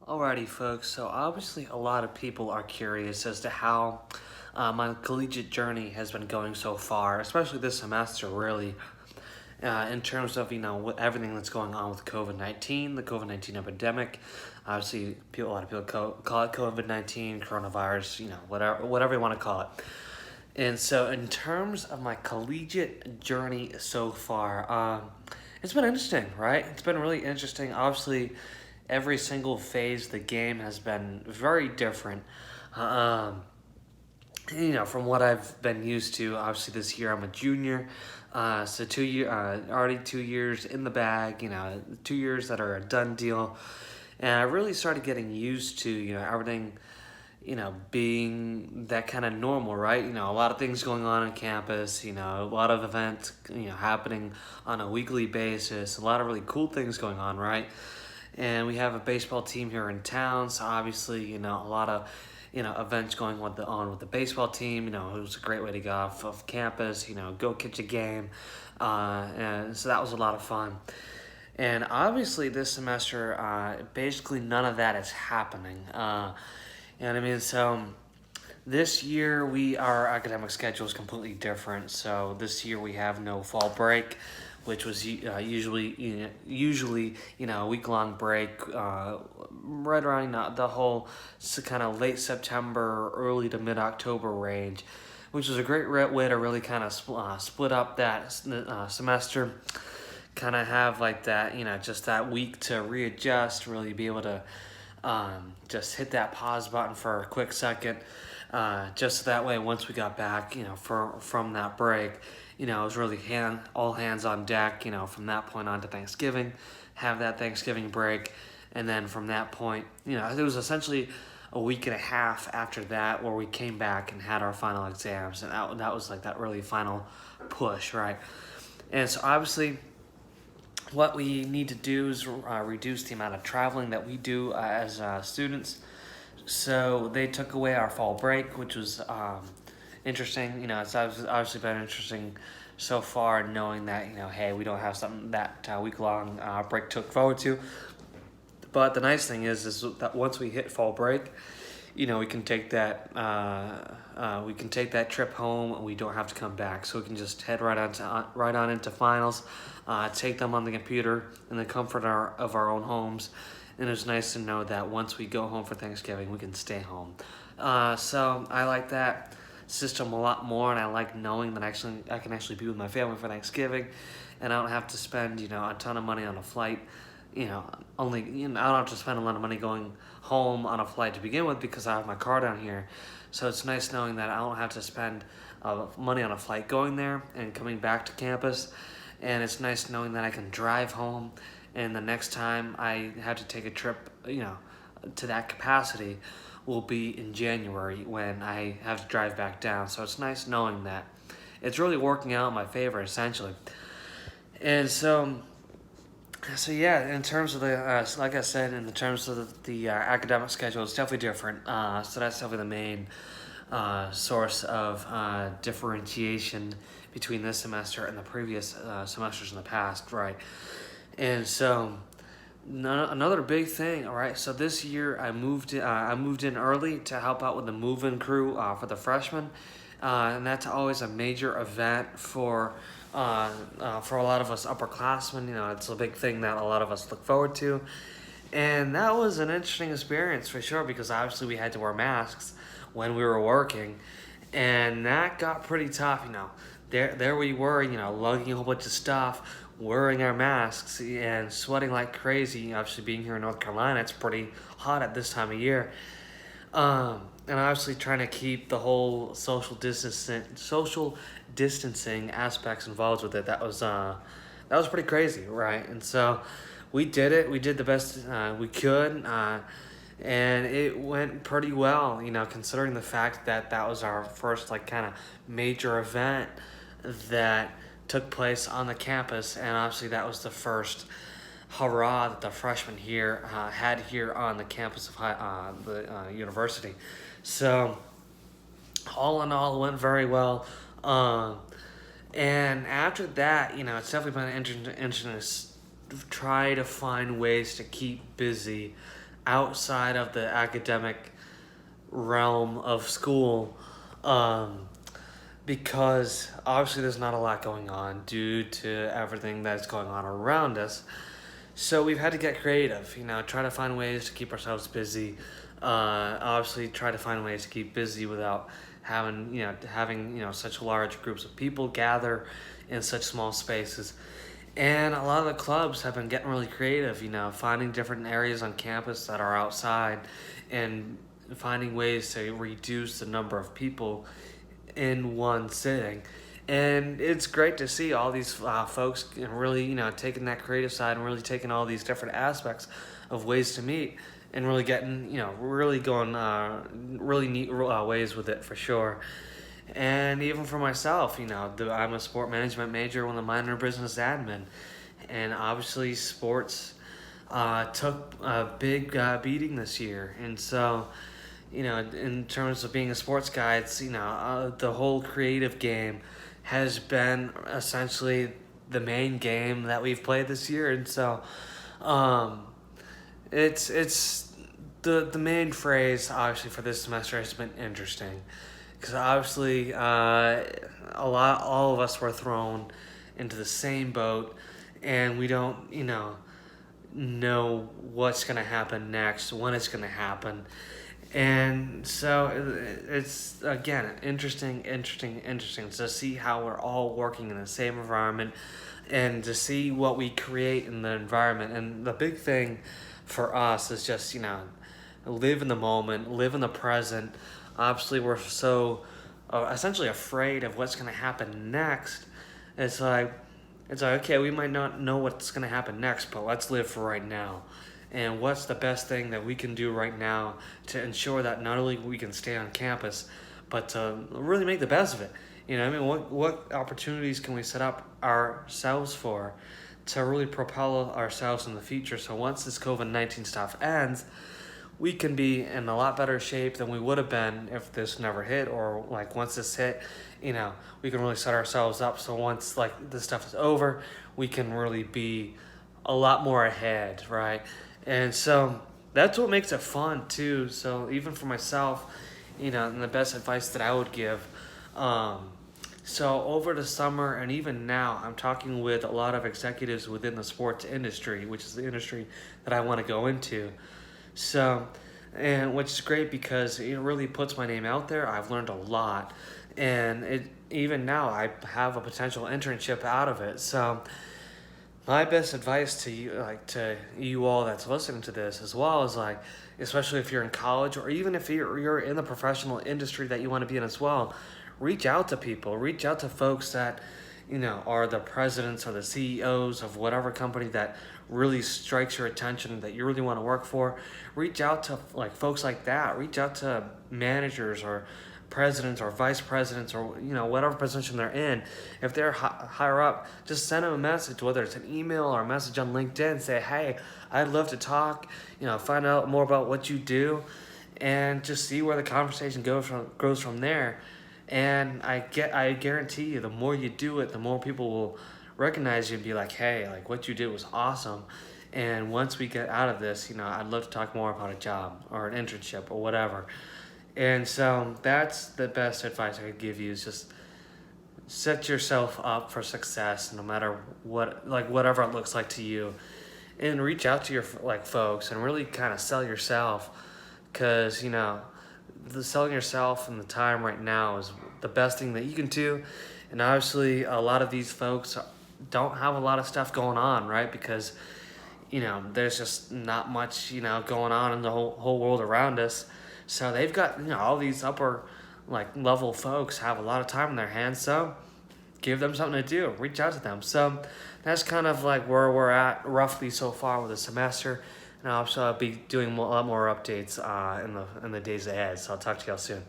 Alrighty, folks. So obviously, a lot of people are curious as to how my collegiate journey has been going so far, especially this semester, really, in terms of everything that's going on with COVID-19, the COVID-19 epidemic. Obviously, a lot of people call it COVID-19, coronavirus, whatever you want to call it. And so, in terms of my collegiate journey so far, it's been interesting, right? It's been really interesting. Obviously, every single phase of the game has been very different. Um, from what I've been used to, obviously this year I'm a junior, so already 2 years in the bag. 2 years that are a done deal, and I really started getting used to everything being that kind of normal, right? A lot of things going on campus, a lot of events, happening on a weekly basis, a lot of really cool things going on, right? And we have a baseball team here in town, so obviously, a lot of, events going on with the baseball team. It was a great way to get off of campus, go catch a game. And so that was a lot of fun. And obviously, this semester, basically none of that is happening. You know what I mean? So this year, our academic schedule is completely different. So this year we have no fall break, which was usually a week long break, right around the whole kind of late September, early to mid October range, which was a great way to really kind of split up that semester. Kind of have like that, just that week to readjust, really be able to just hit that pause button for a quick second, just so that way once we got back, from that break, it was really all hands on deck, from that point on to Thanksgiving, have that Thanksgiving break, and then from that point, it was essentially a week and a half after that where we came back and had our final exams, and that was like that really final push, right? And so obviously, what we need to do is reduce the amount of traveling that we do as students. So they took away our fall break, which was interesting. It's obviously been interesting so far, knowing that hey, we don't have something that week long break to look forward to. But the nice thing is that once we hit fall break, we can take that trip home, and we don't have to come back. So we can just head right on into finals, take them on the computer in the comfort of our own homes. And it's nice to know that once we go home for Thanksgiving, we can stay home. So I like that system a lot more, and I like knowing that I can actually be with my family for Thanksgiving, and I don't have to spend a ton of money on a flight. I don't have to spend a lot of money going home on a flight to begin with because I have my car down here. So it's nice knowing that I don't have to spend money on a flight going there and coming back to campus. And it's nice knowing that I can drive home, and the next time I have to take a trip, to that capacity will be in January when I have to drive back down. So it's nice knowing that it's really working out in my favor, essentially. And so yeah, in terms of like I said, in the terms of the academic schedule, it's definitely different. So that's definitely the main source of differentiation between this semester and the previous semesters in the past, right? And so another big thing, all right. So this year I moved in early to help out with the move-in crew for the freshmen, and that's always a major event for a lot of us upperclassmen. It's a big thing that a lot of us look forward to. And that was an interesting experience for sure, because obviously we had to wear masks when we were working. And that got pretty tough, There we were, lugging a whole bunch of stuff, wearing our masks, and sweating like crazy. Obviously, being here in North Carolina, it's pretty hot at this time of year. And obviously trying to keep the whole social distancing aspects involved with it. That was pretty crazy, right? And so we did it. We did the best we could, and it went pretty well. Considering the fact that that was our first kind of major event that took place on the campus, and obviously that was the first hurrah that the freshmen here had here on the campus of the university. So all in all, it went very well. And after that, it's definitely been interesting to try to find ways to keep busy outside of the academic realm of school, um, because obviously there's not a lot going on due to everything that's going on around us. So we've had to get creative, try to find ways to keep ourselves busy. Obviously, try to find ways to keep busy without having such large groups of people gather in such small spaces. And a lot of the clubs have been getting really creative, finding different areas on campus that are outside and finding ways to reduce the number of people in one sitting. And it's great to see all these folks really, taking that creative side and really taking all these different aspects of ways to meet and really getting, really going really neat ways with it for sure. And even for myself, I'm a sport management major with a minor in business admin. And obviously, sports took a big beating this year. And so, in terms of being a sports guy, it's, the whole creative game has been essentially the main game that we've played this year. And so, it's the main phrase, obviously, for this semester has been interesting. Because obviously, all of us were thrown into the same boat, and we don't, know what's going to happen next, when it's going to happen. And so it's, again, interesting to see how we're all working in the same environment and to see what we create in the environment. And the big thing for us is just, live in the moment, live in the present. Obviously, we're so essentially afraid of what's going to happen next. It's like, okay, we might not know what's going to happen next, but let's live for right now. And what's the best thing that we can do right now to ensure that not only we can stay on campus, but to really make the best of it. What opportunities can we set up ourselves for to really propel ourselves in the future? So once this COVID-19 stuff ends, we can be in a lot better shape than we would have been if this never hit, or like once this hit, we can really set ourselves up. So once like this stuff is over, we can really be a lot more ahead, right? And so that's what makes it fun too. So even for myself, and the best advice that I would give, so over the summer and even now, I'm talking with a lot of executives within the sports industry, which is the industry that I want to go into. So, and which is great because it really puts my name out there. I've learned a lot, and even now I have a potential internship out of it. So, my best advice to you, to you all that's listening to this, as well as especially if you're in college or even if you're in the professional industry that you want to be in as well, reach out to people, reach out to folks that are the presidents or the CEOs of whatever company that really strikes your attention that you really want to work for. Reach out to folks like that. Reach out to managers or presidents or vice presidents or whatever position they're in. If they're higher up, just send them a message, whether it's an email or a message on LinkedIn. Say, hey, I'd love to talk. Find out more about what you do, and just see where the conversation grows from there. And I guarantee you, the more you do it, the more people will recognize you and be like, hey, what you did was awesome. And once we get out of this, I'd love to talk more about a job or an internship or whatever. And so that's the best advice I could give you, is just set yourself up for success no matter what, whatever it looks like to you. And reach out to your folks and really kind of sell yourself, because the selling yourself and the time right now is the best thing that you can do. And obviously a lot of these folks don't have a lot of stuff going on, right? Because there's just not much going on in the whole world around us. So they've got all these upper level folks have a lot of time on their hands. So give them something to do, reach out to them. So that's kind of where we're at roughly so far with the semester. And I'll be doing a lot more updates in the days ahead. So I'll talk to y'all soon.